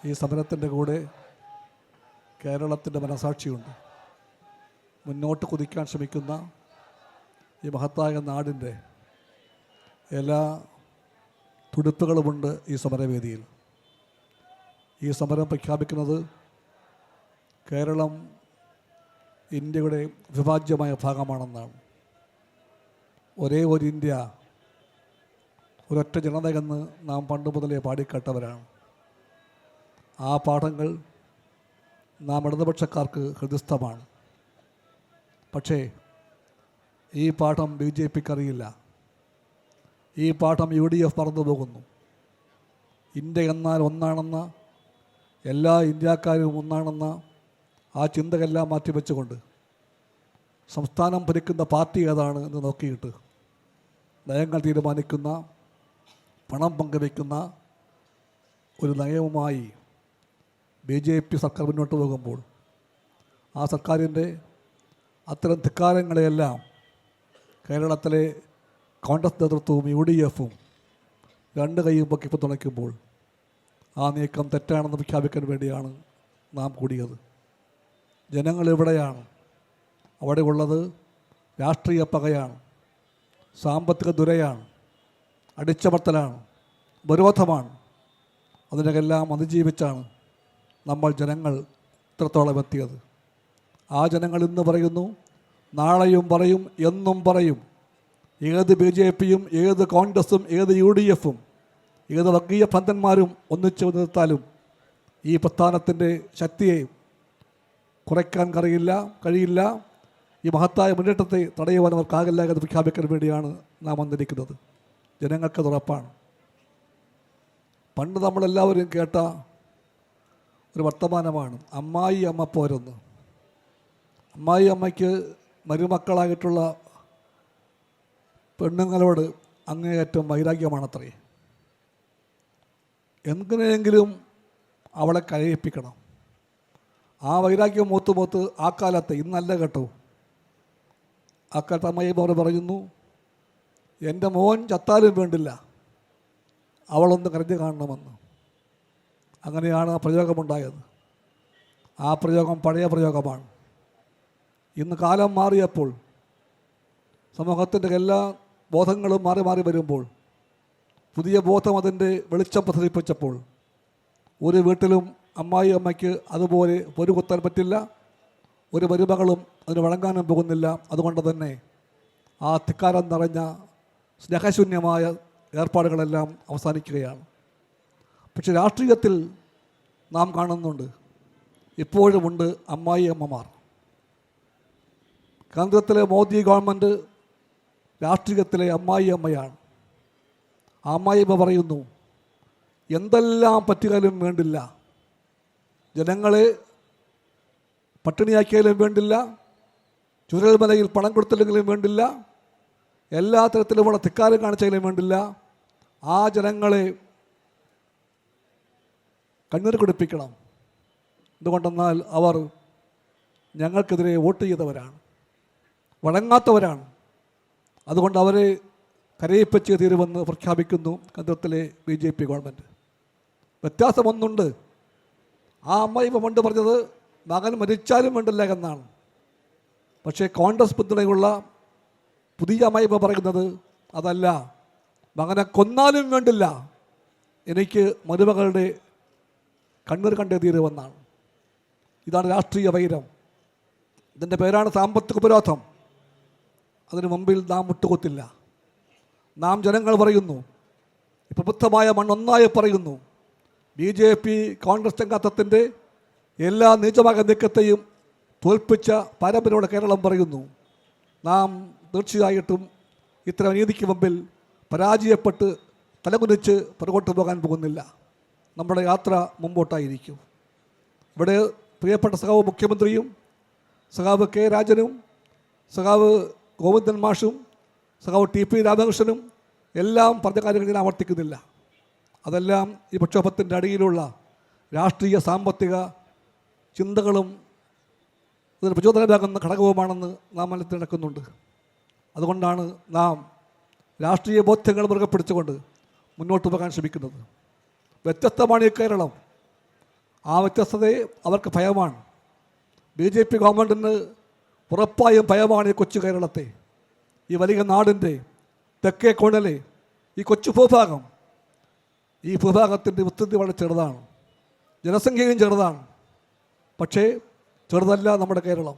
ഈ സമരത്തിൻ്റെ കൂടെ കേരളത്തിൻ്റെ മനസാക്ഷിയുണ്ട്. മുന്നോട്ട് കുതിക്കാൻ ശ്രമിക്കുന്ന ഈ മഹത്തായ നാടിൻ്റെ എല്ലാ തുടിപ്പുകളുമുണ്ട് ഈ സമരവേദിയിൽ. ഈ സമരം പ്രഖ്യാപിക്കുന്നത് കേരളം ഇന്ത്യയുടെ അവിഭാജ്യമായ ഭാഗമാണെന്നാണ്. ഒരേ ഒരു ഇന്ത്യ, ഒരൊറ്റ ജനതയെന്ന് നാം പണ്ട് മുതലേ പാടിക്കേട്ടവരാണ്. ആ പാഠങ്ങൾ നാം ഇടതുപക്ഷക്കാർക്ക് ഹൃദിസ്ഥമാണ്. പക്ഷേ ഈ പാഠം BJPക്ക് അറിയില്ല. ഈ പാഠം UDF മറന്നു പോകുന്നു. ഇന്ത്യ എന്നാൽ ഒന്നാണെന്ന, എല്ലാ ഇന്ത്യക്കാരും ഒന്നാണെന്ന ആ ചിന്തകളെല്ലാം മാറ്റിവെച്ചുകൊണ്ട് സംസ്ഥാനം ഭരിക്കുന്ന പാർട്ടി ഏതാണ് എന്ന് നോക്കിയിട്ട് നയങ്ങൾ തീരുമാനിക്കുന്ന, പണം പങ്കുവയ്ക്കുന്ന ഒരു നയവുമായി BJP സർക്കാർ മുന്നോട്ട് പോകുമ്പോൾ ആ സർക്കാരിൻ്റെ അത്തരം ധിക്കാരങ്ങളെയെല്ലാം കേരളത്തിലെ കോൺഗ്രസ് നേതൃത്വവും UDFും രണ്ട് കൈയും പൊക്കി തുണയ്ക്കുമ്പോൾ ആ നീക്കം തെറ്റാണെന്ന് പ്രഖ്യാപിക്കാൻ വേണ്ടിയാണ് നാം കൂടിയത്. ജനങ്ങൾ എവിടെയാണ്? അവിടെ ഉള്ളത് രാഷ്ട്രീയ പകയാണ്, സാമ്പത്തിക ദുരയാണ്, അടിച്ചമർത്തലാണ്, ഉപരോധമാണ്. അതിനെല്ലാം അതിജീവിച്ചാണ് നമ്മൾ ജനങ്ങൾ ഇത്രത്തോളം എത്തിയത്. ആ ജനങ്ങൾ ഇന്ന് പറയുന്നു, നാളെയും പറയും, എന്നും പറയും. ഏത് BJPയും ഏത് കോൺഗ്രസും ഏത് UDFും ഏത് വർഗീയ ഭ്രാന്തന്മാരും ഒന്നിച്ചു നിർത്താലും ഈ പ്രസ്ഥാനത്തിൻ്റെ ശക്തിയെ കുറയ്ക്കാൻ കഴിയില്ല. ഈ മഹത്തായ മുന്നേറ്റത്തെ തടയുവാൻ അവർക്കാകില്ല എന്ന് പ്രഖ്യാപിക്കാൻ വേണ്ടിയാണ് നാം വന്നിരിക്കുന്നത്. ജനങ്ങൾക്കത് ഉറപ്പാണ്. പണ്ട് നമ്മളെല്ലാവരും കേട്ട ഒരു വർത്തമാനമാണ് അമ്മായി അമ്മ പോരെന്ന്. അമ്മായി അമ്മയ്ക്ക് മരുമക്കളായിട്ടുള്ള പെണ്ണുങ്ങളോട് അങ്ങേയറ്റം വൈരാഗ്യമാണത്രേ. എങ്ങനെയെങ്കിലും അവളെ കരയിപ്പിക്കണം. ആ വൈരാഗ്യം മൂത്ത് ആ കാലത്ത്, ഇന്നല്ല കേട്ടോ, ആ കാലത്ത് അമ്മയമ്മ പറയുന്നു, എൻ്റെ മോൻ ചത്താലും വേണ്ടില്ല, അവളൊന്ന് കരഞ്ഞു കാണണമെന്ന്. അങ്ങനെയാണ് ആ പ്രയോഗമുണ്ടായത്. ആ പ്രയോഗം പഴയ പ്രയോഗമാണ്. ഇന്ന് കാലം മാറിയപ്പോൾ, സമൂഹത്തിൻ്റെ എല്ലാ ബോധങ്ങളും മാറി മാറി വരുമ്പോൾ, പുതിയ ബോധം അതിൻ്റെ വെളിച്ചം പ്രസരിപ്പിച്ചപ്പോൾ ഒരു വീട്ടിലും അമ്മായി അമ്മയ്ക്ക് അതുപോലെ പൊരുകുത്താൻ പറ്റില്ല. ഒരു മരുമകളും അതിന് വഴങ്ങാനും പോകുന്നില്ല. അതുകൊണ്ട് തന്നെ ആ ധിക്കാരം നിറഞ്ഞ സ്നേഹശൂന്യമായ ഏർപ്പാടുകളെല്ലാം അവസാനിക്കുകയാണ്. പക്ഷെ രാഷ്ട്രീയത്തിൽ നാം കാണുന്നുണ്ട്, ഇപ്പോഴുമുണ്ട് അമ്മായി അമ്മമാർ. കേന്ദ്രത്തിലെ മോദി ഗവൺമെൻറ് രാഷ്ട്രീയത്തിലെ അമ്മായി അമ്മയാണ്. ആ അമ്മായിയമ്മ പറയുന്നു, എന്തെല്ലാം പറ്റിയാലും വേണ്ടില്ല, ജനങ്ങളെ പട്ടിണിയാക്കിയാലും വേണ്ടില്ല, ചുരൽമലയിൽ പണം കൊടുത്തില്ലെങ്കിലും വേണ്ടില്ല, എല്ലാ തരത്തിലുമുള്ള ധിക്കാരം കാണിച്ചാലും വേണ്ടില്ല, ആ ജനങ്ങളെ കണ്ണീർ കുടിപ്പിക്കണം. എന്തുകൊണ്ടെന്നാൽ അവർ ഞങ്ങൾക്കെതിരെ വോട്ട് ചെയ്തവരാണ്, വഴങ്ങാത്തവരാണ്. അതുകൊണ്ട് അവരെ കരയിപ്പിച്ച് തീരുമെന്ന് പ്രഖ്യാപിക്കുന്നു കേന്ദ്രത്തിലെ BJP ഗവൺമെൻറ്. വ്യത്യാസമൊന്നുണ്ട്. ആ അമ്മ പണ്ട് പറഞ്ഞത് മകൻ മരിച്ചാലും വേണ്ടില്ല എന്നാണ്. പക്ഷേ കോൺഗ്രസ് പിന്തുണയുള്ള പുതിയ അമ്മ പറയുന്നത് അതല്ല, മകനെ കൊന്നാലും വേണ്ടില്ല, എനിക്ക് മരുമകളുടെ കണ്ണീർ കണ്ടേ തീരുമെന്നാണ്. ഇതാണ് രാഷ്ട്രീയ വൈരം. ഇതിൻ്റെ പേരാണ് സാമ്പത്തിക ഉപരോധം. അതിനു മുമ്പിൽ നാം മുട്ടുകൊത്തില്ല. നാം ജനങ്ങൾ പറയുന്നു, പ്രബുദ്ധമായ മണ്ണൊന്നായി പറയുന്നു, BJP കോൺഗ്രസ് ചങ്ങാത്തത്തിൻ്റെ എല്ലാ നീചമായ നീക്കത്തെയും തോൽപ്പിച്ച പാരമ്പര്യമുള്ള കേരളം പറയുന്നു, നാം തീർച്ചയായിട്ടും ഇത്തരം നീതിക്ക് മുമ്പിൽ പരാജയപ്പെട്ട് തലകുനിച്ച് പുറകോട്ട് പോകാൻ പോകുന്നില്ല. നമ്മുടെ യാത്ര മുമ്പോട്ടായിരിക്കും. ഇവിടെ പ്രിയപ്പെട്ട സഖാവ് മുഖ്യമന്ത്രിയും സഖാവ് K. രാജനും സഖാവ് ഗോവിന്ദൻ മാഷും സഖാവ് TP രാധാകൃഷ്ണനും എല്ലാം പറഞ്ഞ കാര്യങ്ങൾ ഞാൻ ആവർത്തിക്കുന്നില്ല. അതെല്ലാം ഈ പ്രക്ഷോഭത്തിൻ്റെ അടിയിലുള്ള രാഷ്ട്രീയ സാമ്പത്തിക ചിന്തകളും ഇതിന് പ്രചോദനമാകുന്ന ഘടകവുമാണെന്ന് നാം മനസ്സിലാക്കുന്നുണ്ട്. അതുകൊണ്ടാണ് നാം രാഷ്ട്രീയ ബോധ്യങ്ങൾ മുറുകെ പിടിച്ചുകൊണ്ട് മുന്നോട്ട് പോകാൻ ശ്രമിക്കുന്നത്. വ്യത്യസ്തമാണ് ഈ കേരളം. ആ വ്യത്യസ്തതയെ അവർക്ക് ഭയമാണ്. BJP ഗവൺമെൻറ്റിന് ഉറപ്പായും ഭയമാണ് ഈ കൊച്ചു കേരളത്തെ, ഈ വലിയ നാടിൻ്റെ തെക്കേ കോണിലെ ഈ കൊച്ചു ഭൂഭാഗം. ഈ ഭൂഭാഗത്തിൻ്റെ വിസ്തൃതി വളരെ ചെറുതാണ്, ജനസംഖ്യയും ചെറുതാണ്. പക്ഷേ ചെറുതല്ല നമ്മുടെ കേരളം.